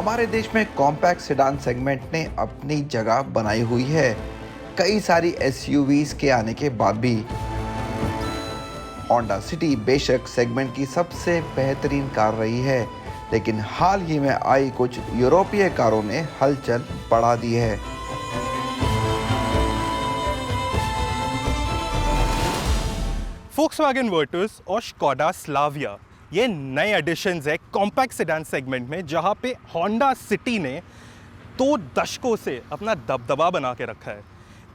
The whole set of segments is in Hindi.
हमारे देश में कॉम्पैक्ट सेडान सेगमेंट ने अपनी जगह बनाई हुई है, कई सारी एसयूवीज के आने के बाद भी। होंडा सिटी बेशक सेगमेंट की सबसे बेहतरीन कार रही है, लेकिन हाल ही में आई कुछ यूरोपीय कारों ने हलचल बढ़ा दी है। Volkswagen वर्टस और Škoda स्लाविया ये नए एडिशंस है कॉम्पैक्ट सेडान सेगमेंट में, जहां पे होंडा सिटी ने 2 दशकों से अपना दबदबा बना के रखा है।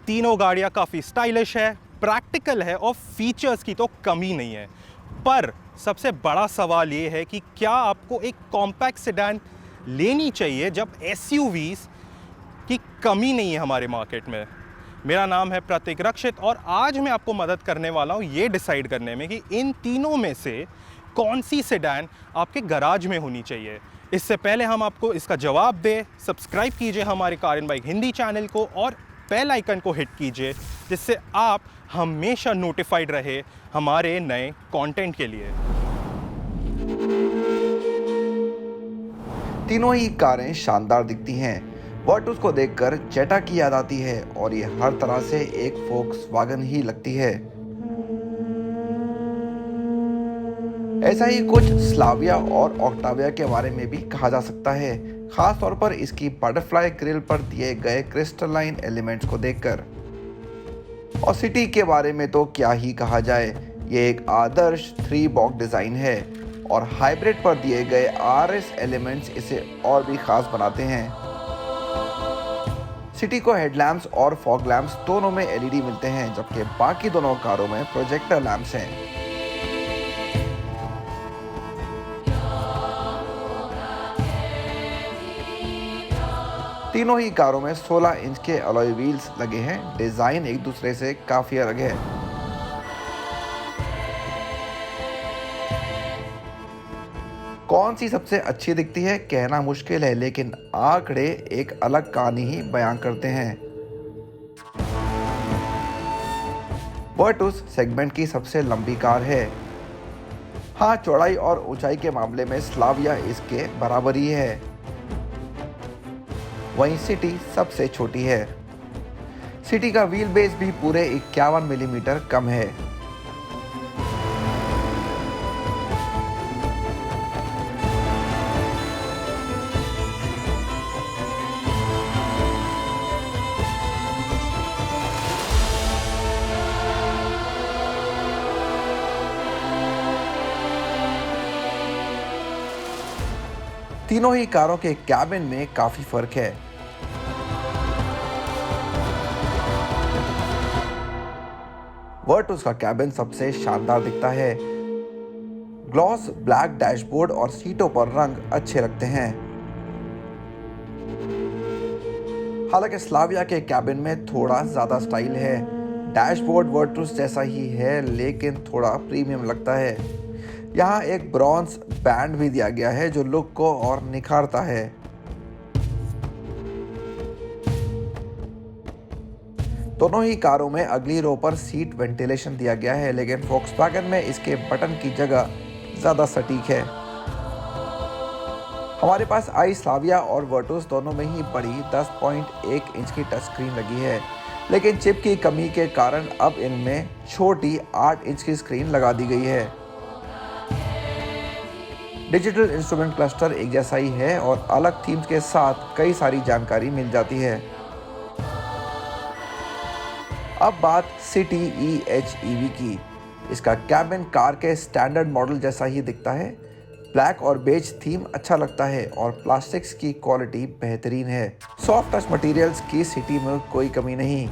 तीनों गाड़ियां काफ़ी स्टाइलिश है, प्रैक्टिकल है और फीचर्स की तो कमी नहीं है। पर सबसे बड़ा सवाल ये है कि क्या आपको एक कॉम्पैक्ट सेडान लेनी चाहिए जब एसयूवीज की कमी नहीं है हमारे मार्केट में। मेरा नाम है प्रतीक रक्षित और आज मैं आपको मदद करने वाला हूँ ये डिसाइड करने में कि इन तीनों में से कौन सी सेडान आपके गराज में होनी चाहिए। इससे पहले हम आपको इसका जवाब दें, सब्सक्राइब कीजिए हमारे car and bike Hindi channel को और बेल आइकन को हिट कीजिए, जिससे आप हमेशा नोटिफाइड रहे हमारे नए कंटेंट के लिए। तीनों ही कारें शानदार दिखती हैं। वर्टस को देखकर जेटा की याद आती है और ये हर तरह से एक फोक्सवैगन ही लगती है। ऐसा ही कुछ स्लाविया और ऑक्टाविया के बारे में भी कहा जा सकता है, खास तौर पर इसकी बटरफ्लाई ग्रिल पर दिए गए क्रिस्टलाइन एलिमेंट्स को देखकर। और सिटी के बारे में तो क्या ही कहा जाए, ये एक आदर्श 3 बॉक्स डिजाइन है और हाइब्रिड पर दिए गए आरएस एलिमेंट्स इसे और भी खास बनाते हैं। सिटी को हेडलैम्प्स और फॉग लैम्प्स दोनों में एलईडी मिलते हैं, जबकि बाकी दोनों कारों में प्रोजेक्टर लैम्प्स हैं। तीनों ही कारों में 16 इंच के अलॉय व्हील्स लगे हैं। डिजाइन एक दूसरे से काफी अलग है। कौन सी सबसे अच्छी दिखती है कहना मुश्किल है, लेकिन आंकड़े एक अलग कहानी ही बयां करते हैं। वर्टस सेगमेंट की सबसे लंबी कार है। हाँ, चौड़ाई और ऊंचाई के मामले में स्लाविया इसके बराबर ही है। वहीं सिटी सबसे छोटी है। सिटी का व्हील बेस भी पूरे 51 मिलीमीटर कम है। तीनों ही कारों के कैबिन में काफी फर्क है। वर्टस का कैबिन सबसे शानदार दिखता है। ग्लॉस ब्लैक डैशबोर्ड और सीटों पर रंग अच्छे लगते हैं। हालांकि स्लाविया के कैबिन में थोड़ा ज्यादा स्टाइल है। डैशबोर्ड वर्टस जैसा ही है, लेकिन थोड़ा प्रीमियम लगता है। यहाँ एक ब्रॉन्ज बैंड भी दिया गया है जो लुक को और निखारता है। दोनों ही कारों में अगली रो पर सीट वेंटिलेशन दिया गया है, लेकिन फोक्सवैगन में इसके बटन की जगह ज्यादा सटीक है। हमारे पास आई स्लाविया और वर्टस दोनों में ही बड़ी 10.1 इंच की टच स्क्रीन लगी है, लेकिन चिप की कमी के कारण अब इनमें छोटी 8 इंच की स्क्रीन लगा दी गई है। डिजिटल इंस्ट्रूमेंट क्लस्टर एक जैसा ही है और अलग थीम्स के साथ कई सारी जानकारी मिल जाती है। अब बात सिटी EHEV की। इसका कैबिन कार के स्टैंडर्ड मॉडल जैसा ही दिखता है। ब्लैक और बेज थीम अच्छा लगता है और प्लास्टिक्स की क्वालिटी बेहतरीन है। सॉफ्ट टच मटेरियल्स की सिटी में कोई कमी नहीं।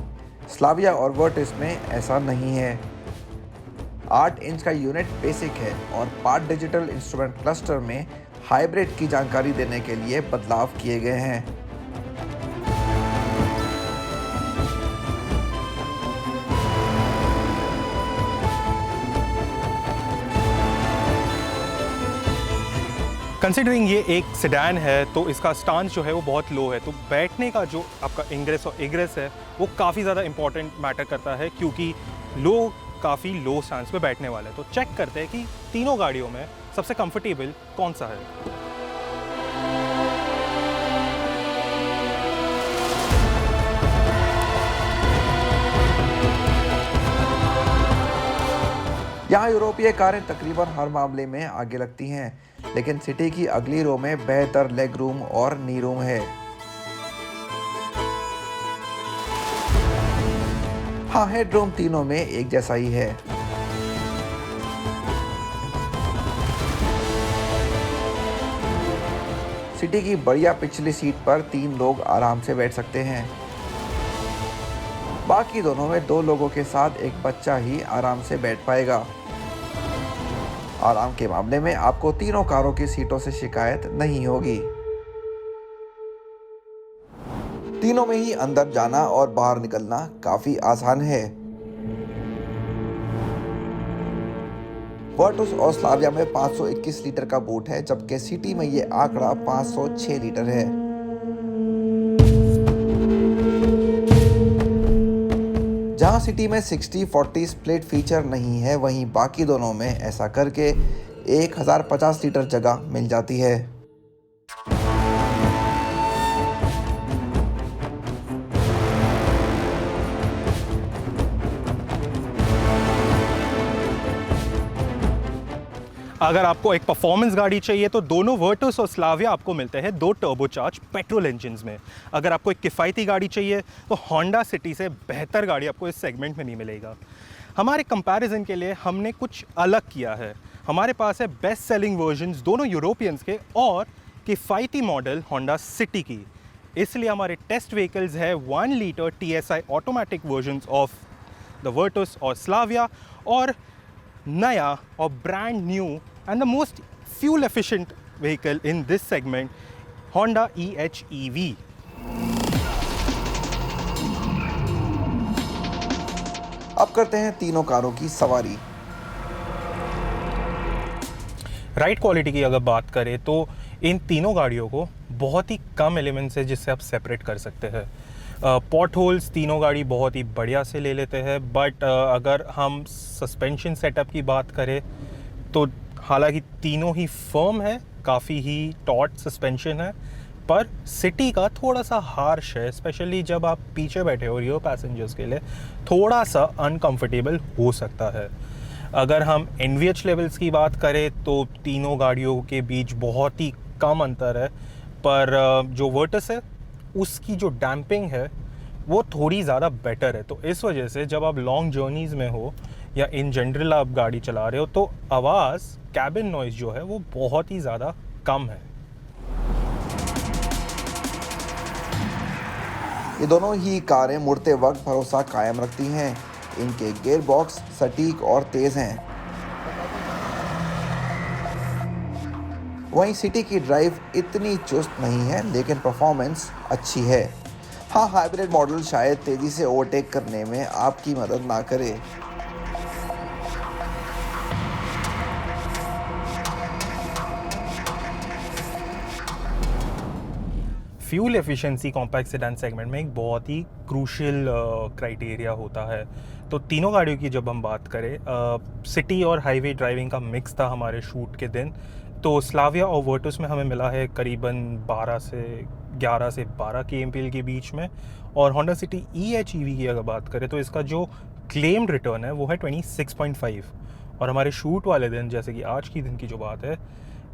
स्लाविया और वर्टस में ऐसा नहीं है। 8 इंच का यूनिट बेसिक है और पार्ट डिजिटल इंस्ट्रूमेंट क्लस्टर में हाइब्रिड की जानकारी देने के लिए बदलाव किए गए हैं। कंसिडरिंग ये एक सेडान है तो इसका स्टांस जो है वो बहुत लो है, तो बैठने का जो आपका इंग्रेस और एग्रेस है वो काफ़ी ज़्यादा इंपॉर्टेंट मैटर करता है, क्योंकि लोग काफ़ी लो स्टांस पे बैठने वाले हैं। तो चेक करते हैं कि तीनों गाड़ियों में सबसे कंफर्टेबल कौन सा है। यहाँ यूरोपीय कारें तकरीबन हर मामले में आगे लगती हैं, लेकिन सिटी की अगली रो में बेहतर लेग रूम और नी रूम है। हाँ, हेडरूम तीनों में एक जैसा ही है। सिटी की बढ़िया पिछली सीट पर 3 लोग आराम से बैठ सकते हैं। बाकी दोनों में 2 लोगों के साथ एक बच्चा ही आराम से बैठ पाएगा। आराम के मामले में आपको तीनों कारों की सीटों से शिकायत नहीं होगी। तीनों में ही अंदर जाना और बाहर निकलना काफी आसान है। वर्टुस और स्लाविया में 521 लीटर का बूट है, जबकि सिटी में ये आंकड़ा 506 लीटर है। जहां सिटी में 60-40 स्प्लिट फीचर नहीं है, वहीं बाकी दोनों में ऐसा करके 1050 लीटर जगह मिल जाती है। अगर आपको एक परफॉर्मेंस गाड़ी चाहिए तो दोनों वर्टुस और स्लाविया आपको मिलते हैं 2 टर्बोचार्ज पेट्रोल इंजन्स में। अगर आपको एक किफ़ायती गाड़ी चाहिए तो होंडा सिटी से बेहतर गाड़ी आपको इस सेगमेंट में नहीं मिलेगा। हमारे कंपैरिजन के लिए हमने कुछ अलग किया है। हमारे पास है बेस्ट सेलिंग वर्जन्स दोनों यूरोपियंस के और किफ़ायती मॉडल होंडा सिटी की। इसलिए हमारे टेस्ट व्हीकल्स है 1 litre TSI automatic versions of the Virtus और स्लाविया, और नया और brand new and the most fuel efficient vehicle in this segment, Honda EHEV. अब करते हैं तीनों कारों की सवारी। राइड क्वालिटी की अगर बात करें तो इन तीनों गाड़ियों को बहुत ही कम एलिमेंट्स है जिससे आप सेपरेट कर सकते हैं। पॉट होल्स तीनों गाड़ी बहुत ही बढ़िया से ले लेते हैं, बट अगर हम सस्पेंशन सेटअप की बात करें तो हालांकि तीनों ही फर्म है, काफ़ी ही टॉट सस्पेंशन है, पर सिटी का थोड़ा सा हार्श है, स्पेशली जब आप पीछे बैठे हो रियर पैसेंजर्स के लिए थोड़ा सा अनकंफर्टेबल हो सकता है। अगर हम NVH लेवल्स की बात करें तो तीनों गाड़ियों के बीच बहुत ही कम अंतर है, पर जो वर्टस है उसकी जो डैम्पिंग है वो थोड़ी ज़्यादा बेटर है। तो इस वजह से जब आप लॉन्ग जर्नीज़ में हो या इन जनरल आप गाड़ी चला रहे हो तो आवाज़, कैबिन नॉइज़ जो है वो बहुत ही ज़्यादा कम है। ये दोनों ही कारें मुड़ते वक्त भरोसा कायम रखती हैं। इनके गियर बॉक्स सटीक और तेज हैं। वहीं सिटी की ड्राइव इतनी चुस्त नहीं है, लेकिन परफॉर्मेंस अच्छी है। हाँ, हाइब्रिड मॉडल शायद तेजी से ओवरटेक करने में आपकी मदद ना करे। Fuel efficiency compact sedan segment में एक बहुत ही क्रूशियल क्राइटेरिया होता है। तो तीनों गाड़ियों की जब हम बात करें, सिटी और हाईवे ड्राइविंग का मिक्स था हमारे शूट के दिन। तो स्लाविया और वर्टुस में हमें मिला है करीबन 11 से 12 kmpl के बीच में, और होंडा सिटी EHEV की अगर बात करें तो इसका जो क्लेम्ड रिटर्न है वो है 26.5, और हमारे शूट वाले दिन जैसे कि आज की दिन की जो बात है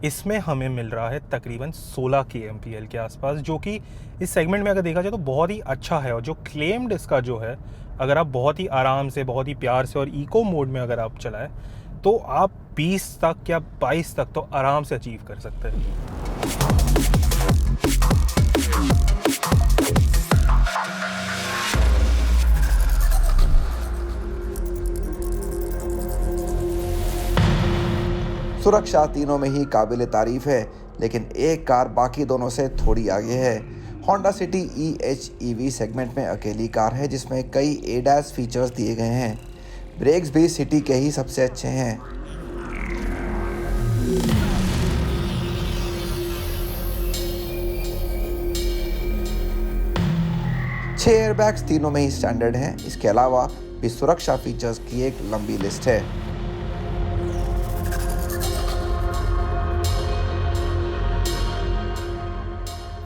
इसमें हमें मिल रहा है तकरीबन 16 kmpl के आसपास, जो कि इस सेगमेंट में अगर देखा जाए तो बहुत ही अच्छा है। और जो क्लेम्ड इसका जो है, अगर आप बहुत ही आराम से, बहुत ही प्यार से और इको मोड में अगर आप चलाएं तो आप 20 तक या 22 तक तो आराम से अचीव कर सकते हैं। सुरक्षा तीनों में ही काबिल तारीफ है, लेकिन एक कार बाकी दोनों से थोड़ी आगे है। होंडा सिटी EHEV सेगमेंट में अकेली कार है जिसमें कई ADAS फीचर्स दिए गए हैं। ब्रेक्स भी सिटी के ही सबसे अच्छे हैं। 6 एयरबैग्स तीनों में ही स्टैंडर्ड हैं। इसके अलावा भी सुरक्षा फीचर्स की एक लंबी लिस्ट है।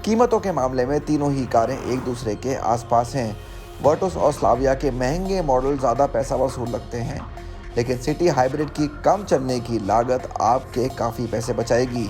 कीमतों के मामले में तीनों ही कारें एक दूसरे के आसपास हैं। वर्टुस और स्लाविया के महंगे मॉडल ज़्यादा पैसा वसूल लगते हैं, लेकिन सिटी हाइब्रिड की कम चलने की लागत आपके काफ़ी पैसे बचाएगी।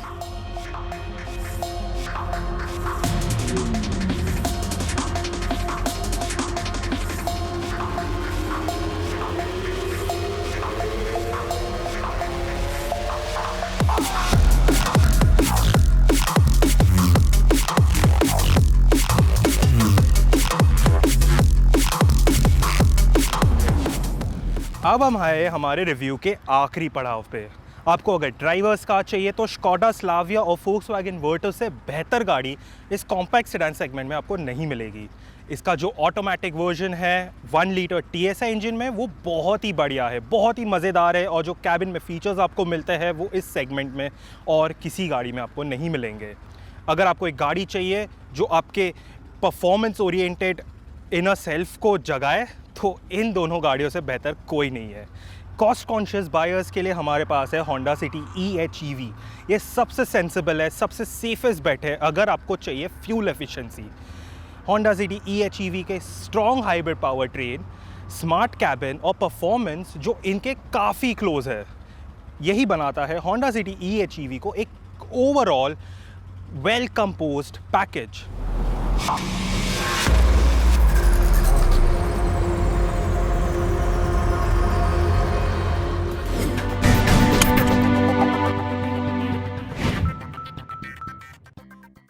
अब हम आए हमारे रिव्यू के आखिरी पड़ाव पे। आपको अगर ड्राइवर्स कार चाहिए तो स्कोडा स्लाविया और फोक्सवैगन वर्टस से बेहतर गाड़ी इस कॉम्पैक्ट सेडान सेगमेंट में आपको नहीं मिलेगी। इसका जो ऑटोमेटिक वर्जन है 1 लीटर TSI इंजन में, वो बहुत ही बढ़िया है, बहुत ही मज़ेदार है, और जो कैबिन में फीचर्स आपको मिलते हैं वो इस सेगमेंट में और किसी गाड़ी में आपको नहीं मिलेंगे। अगर आपको एक गाड़ी चाहिए जो आपके परफॉर्मेंस ओरिएंटेड इनर सेल्फ को जगाए, तो इन दोनों गाड़ियों से बेहतर कोई नहीं है। कॉस्ट कॉन्शियस बायर्स के लिए हमारे पास है होंडा सिटी EHEV। ये सबसे सेंसिबल है, सबसे सेफेस्ट बेट है अगर आपको चाहिए fuel efficiency. Honda city EHEV के strong hybrid power train, smart cabin और परफॉर्मेंस जो इनके काफ़ी क्लोज है, यही बनाता है होंडा सिटी EHEV को एक ओवरऑल वेल कंपोज्ड पैकेज।